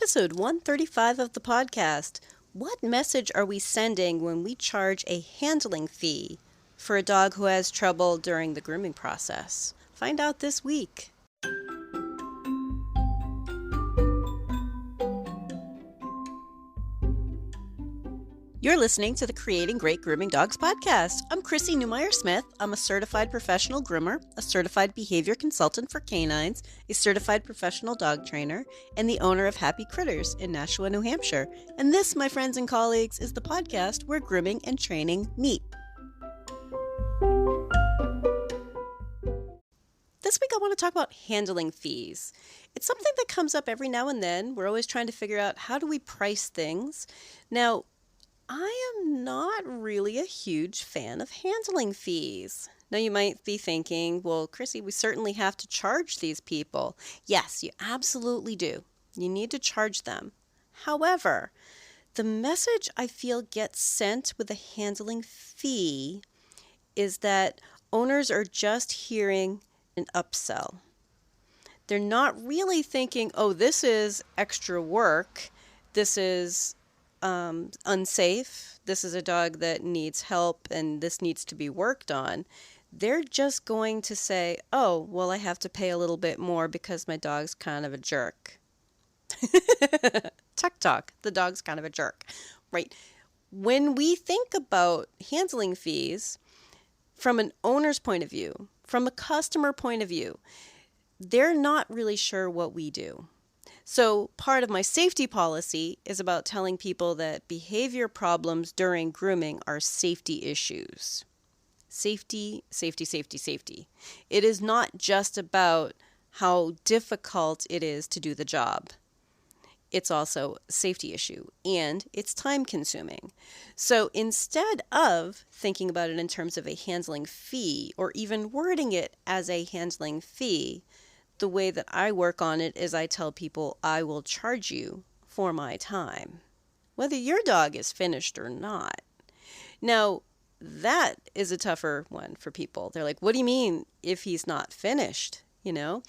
Episode 135 of the podcast. What message are we sending when we charge a handling fee for a dog who has trouble during the grooming process? Find out this week. You're listening to the Creating Great Grooming Dogs podcast. I'm Chrissy Newmeyer-Smith. I'm a certified professional groomer, a certified behavior consultant for canines, a certified professional dog trainer, and the owner of Happy Critters in Nashua, New Hampshire. And this, my friends and colleagues, is the podcast where grooming and training meet. This week I want to talk about handling fees. It's something that comes up every now and then. We're always trying to figure out how do we price things. Now, I am not really a huge fan of handling fees. Now you might be thinking, well, Chrissy, we certainly have to charge these people. Yes, you absolutely do. You need to charge them. However, the message I feel gets sent with a handling fee is that owners are just hearing an upsell. They're not really thinking, oh, this is extra work. This is unsafe, this is a dog that needs help and this needs to be worked on. They're just going to say, oh, well, I have to pay a little bit more because my dog's kind of a jerk. Talk, the dog's kind of a jerk, right? When we think about handling fees from an owner's point of view, from a customer point of view, they're not really sure what we do. So part of my safety policy is about telling people that behavior problems during grooming are safety issues. Safety, safety, safety, safety. It is not just about how difficult it is to do the job. It's also a safety issue and it's time consuming. So instead of thinking about it in terms of a handling fee or even wording it as a handling fee, the way that I work on it is I tell people I will charge you for my time, whether your dog is finished or not. Now, that is a tougher one for people. They're like, what do you mean if he's not finished? You know,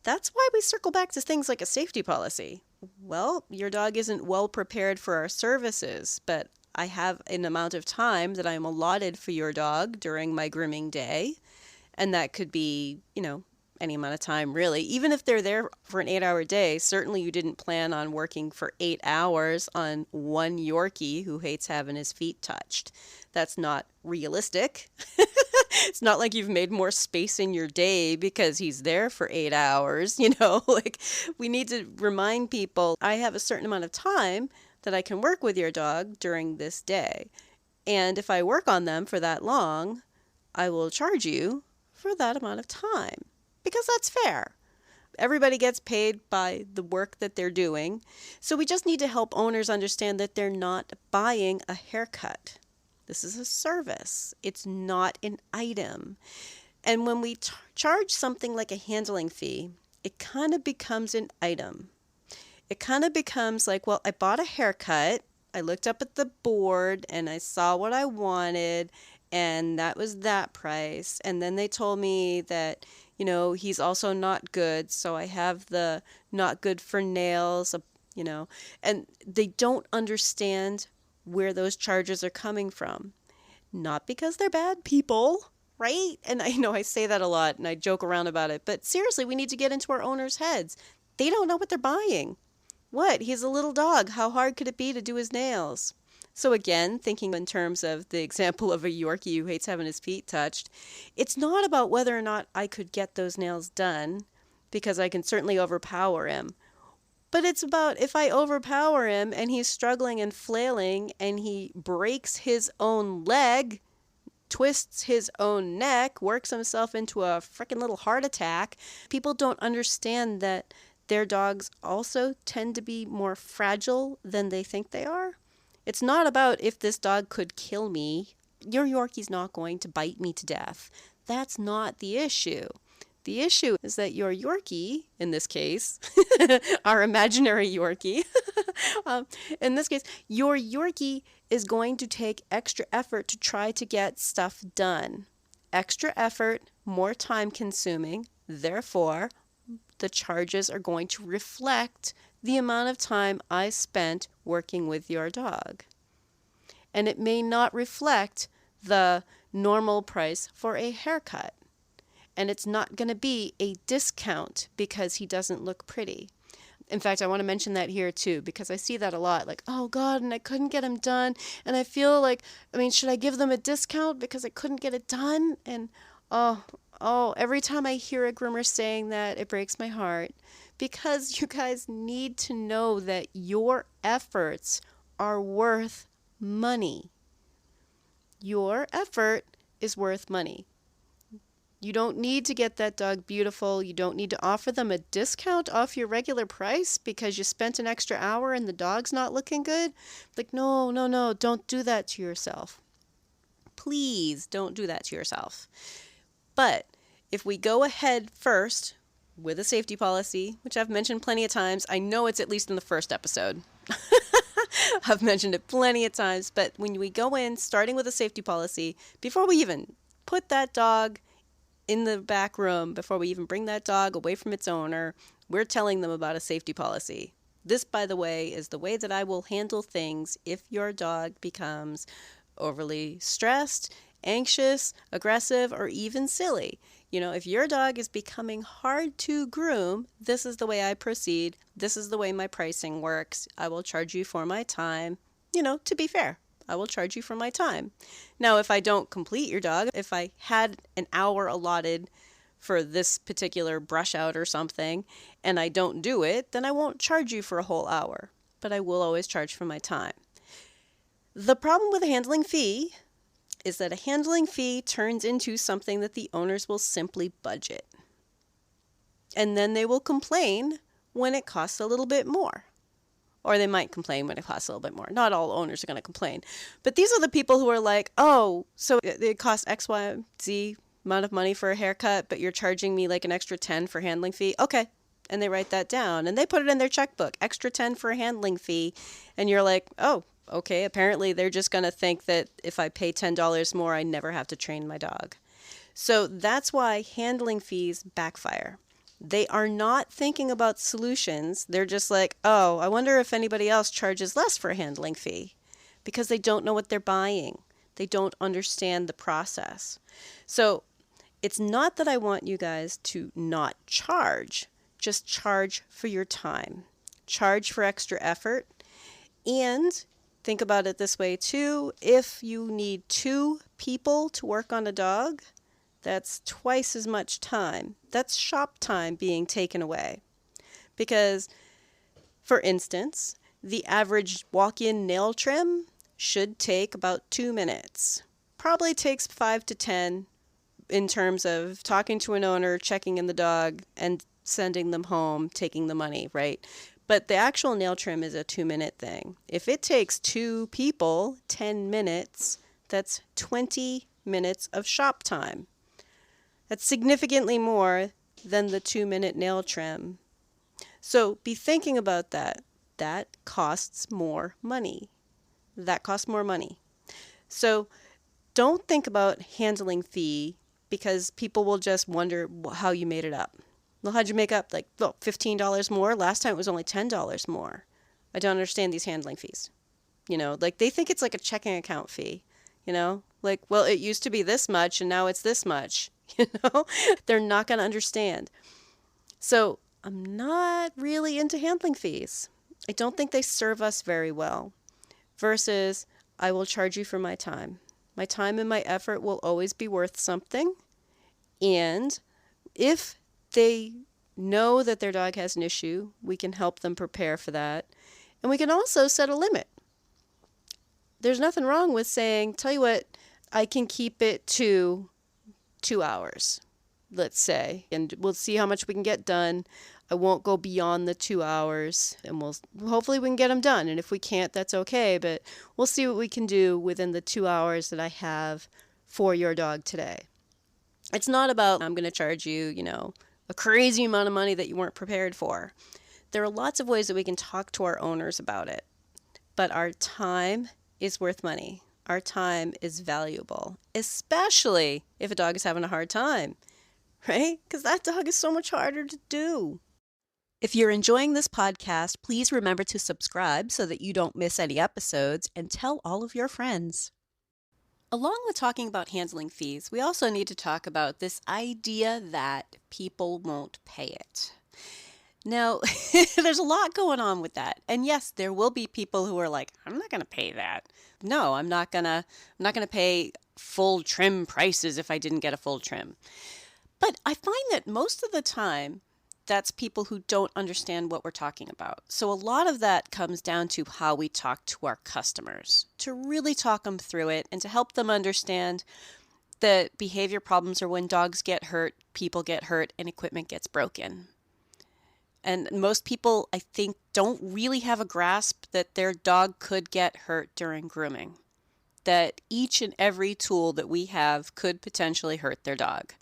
that's why we circle back to things like a safety policy. Well, your dog isn't well prepared for our services, but I have an amount of time that I'm allotted for your dog during my grooming day. And that could be, any amount of time, really. Even if they're there for an 8-hour day, certainly you didn't plan on working for 8 hours on one Yorkie who hates having his feet touched. That's not realistic. It's not like you've made more space in your day because he's there for 8 hours, we need to remind people, I have a certain amount of time that I can work with your dog during this day. And if I work on them for that long, I will charge you for that amount of time. Because that's fair. Everybody gets paid by the work that they're doing. So we just need to help owners understand that they're not buying a haircut. This is a service. It's not an item. And when we charge something like a handling fee, it kind of becomes an item. It kind of becomes like, well, I bought a haircut. I looked up at the board and I saw what I wanted. And that was that price. And then they told me that, he's also not good. So I have the not good for nails, and they don't understand where those charges are coming from. Not because they're bad people, right? And I know I say that a lot and I joke around about it. But seriously, we need to get into our owners' heads. They don't know what they're buying. What? He's a little dog. How hard could it be to do his nails? So again, thinking in terms of the example of a Yorkie who hates having his feet touched, it's not about whether or not I could get those nails done, because I can certainly overpower him. But it's about if I overpower him and he's struggling and flailing and he breaks his own leg, twists his own neck, works himself into a freaking little heart attack, people don't understand that their dogs also tend to be more fragile than they think they are. It's not about if this dog could kill me. Your Yorkie's not going to bite me to death. That's not the issue. The issue is that your Yorkie, in this case, our imaginary Yorkie, in this case, your Yorkie is going to take extra effort to try to get stuff done. Extra effort, more time consuming, therefore, the charges are going to reflect the amount of time I spent working with your dog. And it may not reflect the normal price for a haircut. And it's not going to be a discount because he doesn't look pretty. In fact, I want to mention that here too, because I see that a lot. Like, oh God, and I couldn't get him done. And I feel like, should I give them a discount because I couldn't get it done? And every time I hear a groomer saying that, it breaks my heart. Because you guys need to know that your efforts are worth money. Your effort is worth money. You don't need to get that dog beautiful. You don't need to offer them a discount off your regular price because you spent an extra hour and the dog's not looking good. Like, no, don't do that to yourself. Please don't do that to yourself. But if we go ahead first with a safety policy, which I've mentioned plenty of times, I know it's at least in the first episode. I've mentioned it plenty of times, but when we go in, starting with a safety policy, before we even put that dog in the back room, before we even bring that dog away from its owner, we're telling them about a safety policy. This, by the way, is the way that I will handle things if your dog becomes overly stressed, anxious, aggressive, or even silly. If your dog is becoming hard to groom, this is the way I proceed. This is the way my pricing works. I will charge you for my time. To be fair, I will charge you for my time. Now, if I don't complete your dog, if I had an hour allotted for this particular brush out or something, and I don't do it, then I won't charge you for a whole hour. But I will always charge for my time. The problem with a handling fee is that a handling fee turns into something that the owners will simply budget. And then they will complain when it costs a little bit more. Or they might complain when it costs a little bit more. Not all owners are going to complain. But these are the people who are like, oh, so it costs X, Y, Z amount of money for a haircut, but you're charging me like an extra 10 for handling fee? Okay. And they write that down. And they put it in their checkbook, extra 10 for a handling fee. And you're like, oh, okay. Apparently they're just going to think that if I pay $10 more, I never have to train my dog. So that's why handling fees backfire. They are not thinking about solutions. They're just like, oh, I wonder if anybody else charges less for a handling fee, because they don't know what they're buying. They don't understand the process. So it's not that I want you guys to not charge, just charge for your time, charge for extra effort. And think about it this way too. If you need 2 people to work on a dog, that's twice as much time. That's shop time being taken away. Because, for instance, the average walk-in nail trim should take about 2 minutes. Probably takes 5 to 10 in terms of talking to an owner, checking in the dog, and sending them home, taking the money, right? But the actual nail trim is a 2-minute thing. If it takes 2 people 10 minutes, that's 20 minutes of shop time. That's significantly more than the 2-minute nail trim. So be thinking about that. That costs more money. That costs more money. So don't think about handling fee, because people will just wonder how you made it up. Well, how'd you make up? Like, look, $15 more? Last time it was only $10 more. I don't understand these handling fees. Like they think it's like a checking account fee. Like, well, it used to be this much and now it's this much. They're not going to understand. So I'm not really into handling fees. I don't think they serve us very well. Versus, I will charge you for my time. My time and my effort will always be worth something. And if they know that their dog has an issue, we can help them prepare for that. And we can also set a limit. There's nothing wrong with saying, tell you what, I can keep it to 2 hours, let's say, and we'll see how much we can get done. I won't go beyond the 2 hours, and hopefully we can get them done. And if we can't, that's okay, but we'll see what we can do within the 2 hours that I have for your dog today. It's not about, I'm going to charge you, a crazy amount of money that you weren't prepared for. There are lots of ways that we can talk to our owners about it, but our time is worth money. Our time is valuable, especially if a dog is having a hard time, right? Because that dog is so much harder to do. If you're enjoying this podcast, please remember to subscribe so that you don't miss any episodes, and tell all of your friends. Along with talking about handling fees, we also need to talk about this idea that people won't pay it. Now, there's a lot going on with that. And yes, there will be people who are like, I'm not going to pay that. No, I'm not going to pay full trim prices if I didn't get a full trim. But I find that most of the time, that's people who don't understand what we're talking about. So a lot of that comes down to how we talk to our customers, to really talk them through it and to help them understand that behavior problems are when dogs get hurt, people get hurt, and equipment gets broken. And most people, I think, don't really have a grasp that their dog could get hurt during grooming, that each and every tool that we have could potentially hurt their dog.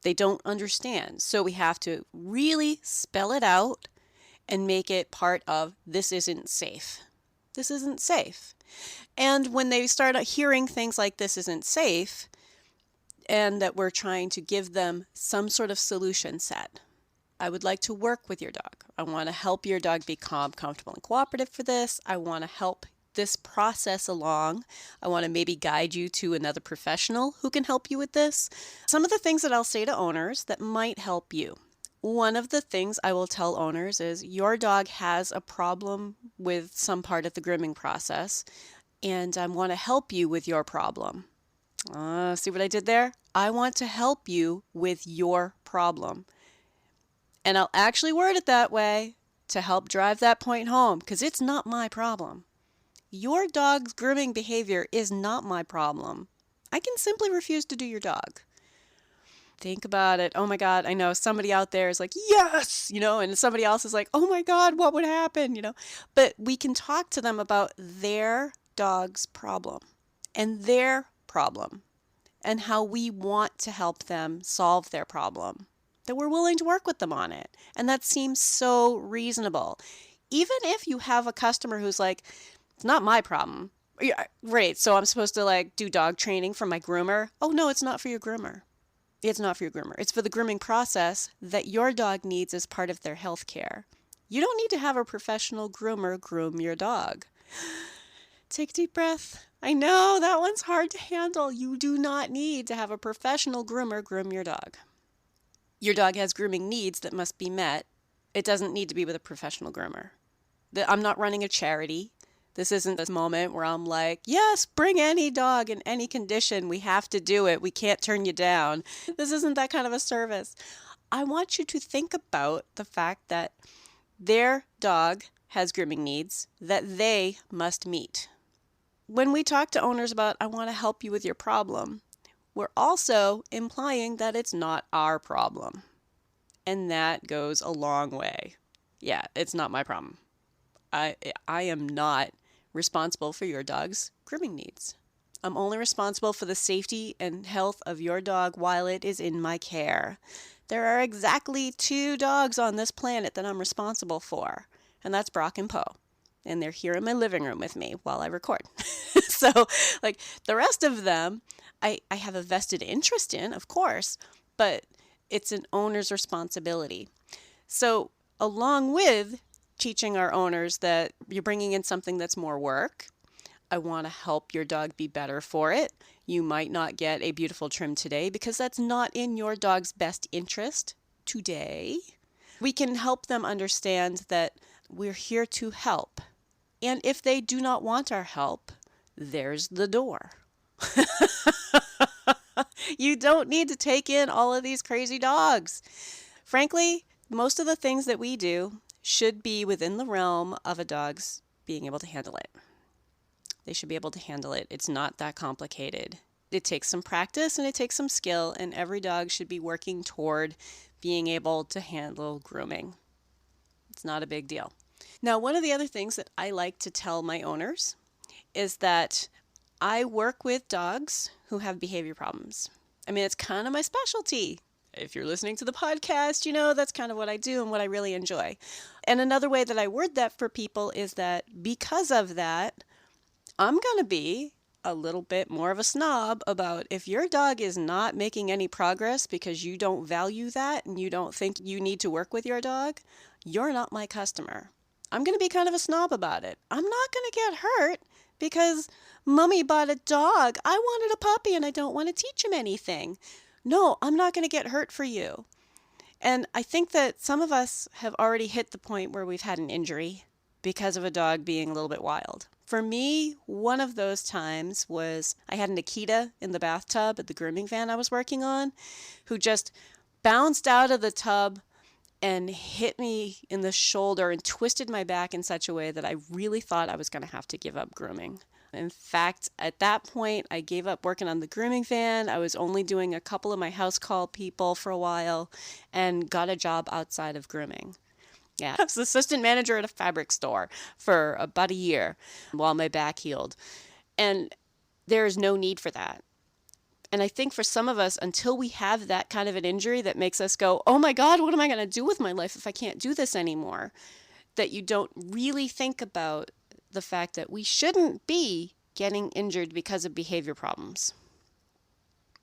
They don't understand. So we have to really spell it out and make it part of this isn't safe. This isn't safe. And when they start hearing things like this isn't safe, and that we're trying to give them some sort of solution set. I would like to work with your dog. I want to help your dog be calm, comfortable, and cooperative for this. I want to help this process along. I want to maybe guide you to another professional who can help you with this. Some of the things that I'll say to owners that might help you. One of the things I will tell owners is your dog has a problem with some part of the grooming process, and I want to help you with your problem. See what I did there? I want to help you with your problem. And I'll actually word it that way to help drive that point home, because it's not my problem. Your dog's grooming behavior is not my problem. I can simply refuse to do your dog. Think about it. Oh my God, I know somebody out there is like, yes, and somebody else is like, oh my God, what would happen, But we can talk to them about their dog's problem and their problem and how we want to help them solve their problem. That we're willing to work with them on it. And that seems so reasonable. Even if you have a customer who's like, it's not my problem. Yeah, right, so I'm supposed to do dog training for my groomer. Oh no, it's not for your groomer. It's not for your groomer. It's for the grooming process that your dog needs as part of their health care. You don't need to have a professional groomer groom your dog. Take a deep breath. I know that one's hard to handle. You do not need to have a professional groomer groom your dog. Your dog has grooming needs that must be met. It doesn't need to be with a professional groomer. I'm not running a charity. This isn't this moment where I'm like, yes, bring any dog in any condition. We have to do it. We can't turn you down. This isn't that kind of a service. I want you to think about the fact that their dog has grooming needs that they must meet. When we talk to owners about, I want to help you with your problem, we're also implying that it's not our problem. And that goes a long way. Yeah, it's not my problem. I am not responsible for your dog's grooming needs. I'm only responsible for the safety and health of your dog while it is in my care. There are exactly 2 dogs on this planet that I'm responsible for, and that's Brock and Poe. And they're here in my living room with me while I record. So, the rest of them, I have a vested interest in, of course, but it's an owner's responsibility. So, along with teaching our owners that you're bringing in something that's more work, I want to help your dog be better for it. You might not get a beautiful trim today because that's not in your dog's best interest today. We can help them understand that we're here to help. And if they do not want our help, there's the door. You don't need to take in all of these crazy dogs. Frankly, most of the things that we do should be within the realm of a dog's being able to handle it. They should be able to handle it. It's not that complicated. It takes some practice and it takes some skill, and every dog should be working toward being able to handle grooming. It's not a big deal. Now, one of the other things that I like to tell my owners is that I work with dogs who have behavior problems. I mean, it's kind of my specialty. If you're listening to the podcast, that's kind of what I do and what I really enjoy. And another way that I word that for people is that because of that, I'm going to be a little bit more of a snob about if your dog is not making any progress because you don't value that and you don't think you need to work with your dog, you're not my customer. I'm going to be kind of a snob about it. I'm not going to get hurt because mommy bought a dog. I wanted a puppy and I don't want to teach him anything. No, I'm not going to get hurt for you. And I think that some of us have already hit the point where we've had an injury because of a dog being a little bit wild. For me, one of those times was I had an Akita in the bathtub at the grooming van I was working on who just bounced out of the tub and hit me in the shoulder and twisted my back in such a way that I really thought I was going to have to give up grooming. In fact, at that point, I gave up working on the grooming van. I was only doing a couple of my house call people for a while and got a job outside of grooming. Yeah, I was assistant manager at a fabric store for about a year while my back healed. And there is no need for that. And I think for some of us, until we have that kind of an injury that makes us go, oh my God, what am I going to do with my life if I can't do this anymore? That you don't really think about the fact that we shouldn't be getting injured because of behavior problems.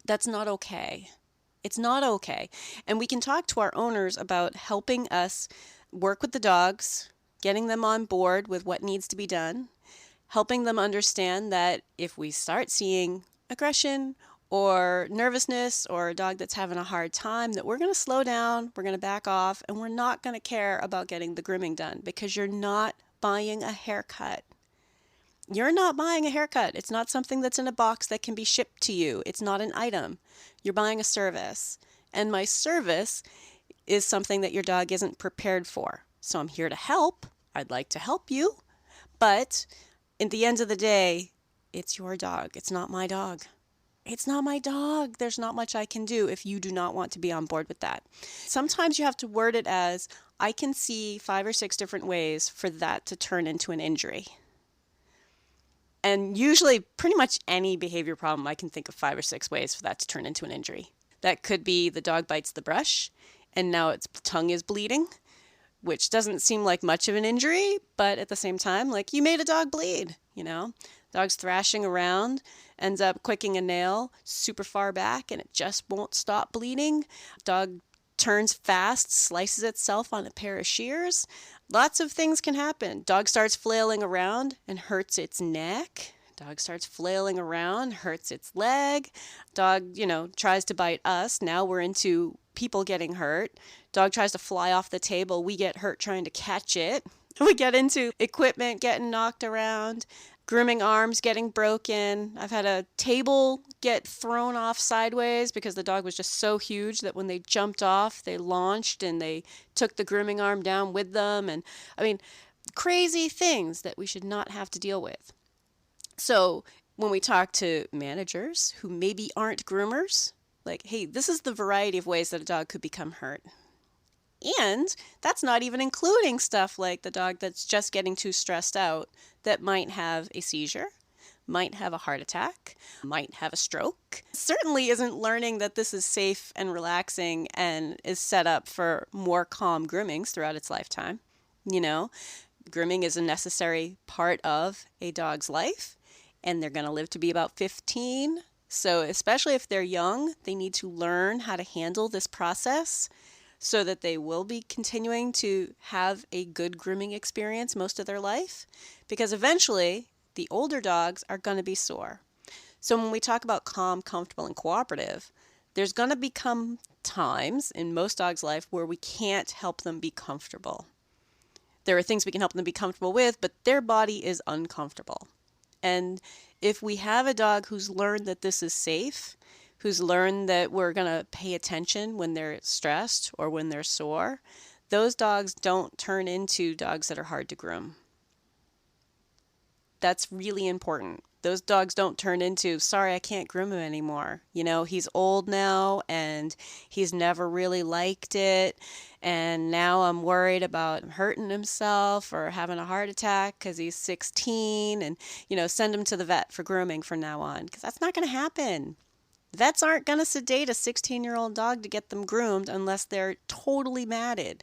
That's not okay. It's not okay. And we can talk to our owners about helping us work with the dogs, getting them on board with what needs to be done, helping them understand that if we start seeing aggression or nervousness or a dog that's having a hard time, that we're going to slow down, we're going to back off, and we're not going to care about getting the grooming done because you're not buying a haircut. You're not buying a haircut. It's not something that's in a box that can be shipped to you. It's not an item. You're buying a service. And my service is something that your dog isn't prepared for. So I'm here to help. I'd like to help you. But at the end of the day, it's your dog. It's not my dog. It's not my dog. There's not much I can do if you do not want to be on board with that. Sometimes you have to word it as, I can see 5 or 6 different ways for that to turn into an injury. And usually pretty much any behavior problem, I can think of 5 or 6 ways for that to turn into an injury. That could be the dog bites the brush and now its tongue is bleeding, which doesn't seem like much of an injury, but at the same time, like you made a dog bleed, you know? Dog's thrashing around, ends up quicking a nail super far back and it just won't stop bleeding. Dog turns fast, slices itself on a pair of shears. Lots of things can happen. Dog starts flailing around and hurts its neck. Dog starts flailing around, hurts its leg. Dog, tries to bite us. Now we're into people getting hurt. Dog tries to fly off the table. We get hurt trying to catch it. We get into equipment getting knocked around, grooming arms getting broken. I've had a table get thrown off sideways because the dog was just so huge that when they jumped off, they launched and they took the grooming arm down with them. And crazy things that we should not have to deal with. So when we talk to managers who maybe aren't groomers, like, hey, this is the variety of ways that a dog could become hurt. And that's not even including stuff like the dog that's just getting too stressed out that might have a seizure, might have a heart attack, might have a stroke. Certainly isn't learning that this is safe and relaxing and is set up for more calm groomings throughout its lifetime. Grooming is a necessary part of a dog's life, and they're going to live to be about 15. So especially if they're young, they need to learn how to handle this process so that they will be continuing to have a good grooming experience most of their life, because eventually the older dogs are going to be sore. So when we talk about calm, comfortable, and cooperative, there's going to become times in most dogs' life where we can't help them be comfortable. There are things we can help them be comfortable with, but their body is uncomfortable. And if we have a dog who's learned that this is safe, who's learned that we're going to pay attention when they're stressed or when they're sore, those dogs don't turn into dogs that are hard to groom. That's really important. Those dogs don't turn into, sorry, I can't groom him anymore. He's old now and he's never really liked it. And now I'm worried about hurting himself or having a heart attack because he's 16 and, send him to the vet for grooming from now on, because that's not going to happen. Vets aren't going to sedate a 16-year-old dog to get them groomed unless they're totally matted.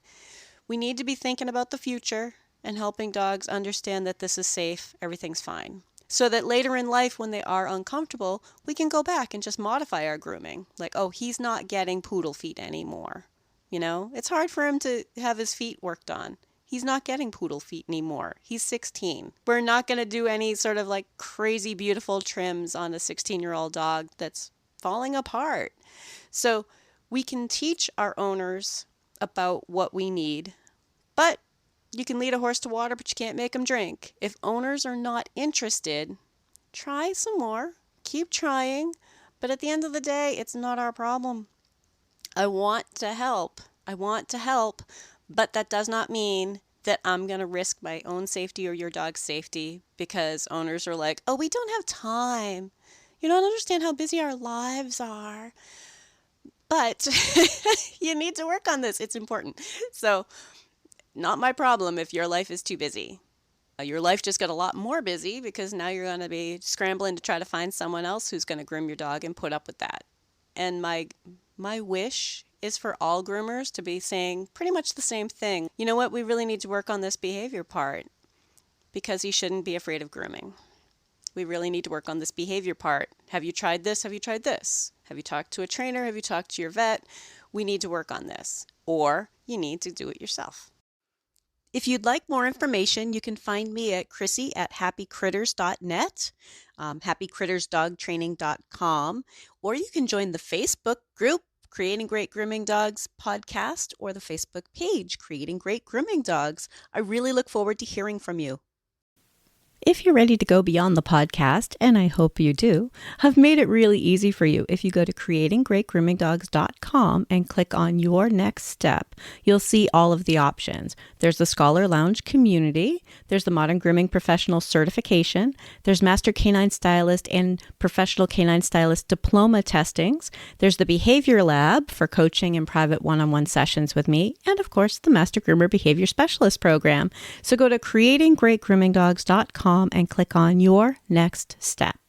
We need to be thinking about the future and helping dogs understand that this is safe, everything's fine. so that later in life when they are uncomfortable, we can go back and just modify our grooming. Like, oh, he's not getting poodle feet anymore. It's hard for him to have his feet worked on. He's not getting poodle feet anymore. He's 16. We're not going to do any sort of like crazy beautiful trims on a 16-year-old dog that's falling apart. So we can teach our owners about what we need, but you can lead a horse to water, but you can't make him drink. If owners are not interested, try some more. Keep trying. But at the end of the day, it's not our problem. I want to help. But that does not mean that I'm going to risk my own safety or your dog's safety because owners are like, oh, we don't have time. You don't understand how busy our lives are. But you need to work on this. It's important. So, not my problem if your life is too busy. Your life just got a lot more busy because now you're going to be scrambling to try to find someone else who's going to groom your dog and put up with that. And my wish is for all groomers to be saying pretty much the same thing. You know what? We really need to work on this behavior part because you shouldn't be afraid of grooming. We really need to work on this behavior part. Have you tried this? Have you tried this? Have you talked to a trainer? Have you talked to your vet? We need to work on this. Or you need to do it yourself. If you'd like more information, you can find me at Chrissy@happycritters.net, happycrittersdogtraining.com, or you can join the Facebook group, Creating Great Grooming Dogs podcast, or the Facebook page, Creating Great Grooming Dogs. I really look forward to hearing from you. If you're ready to go beyond the podcast, and I hope you do, I've made it really easy for you. If you go to creatinggreatgroomingdogs.com and click on your next step, you'll see all of the options. There's the Scholar Lounge community, there's the Modern Grooming Professional certification, there's Master Canine Stylist and Professional Canine Stylist diploma testings, there's the Behavior Lab for coaching and private one-on-one sessions with me, and of course the Master Groomer Behavior Specialist program. So go to creatinggreatgroomingdogs.com and click on your next step.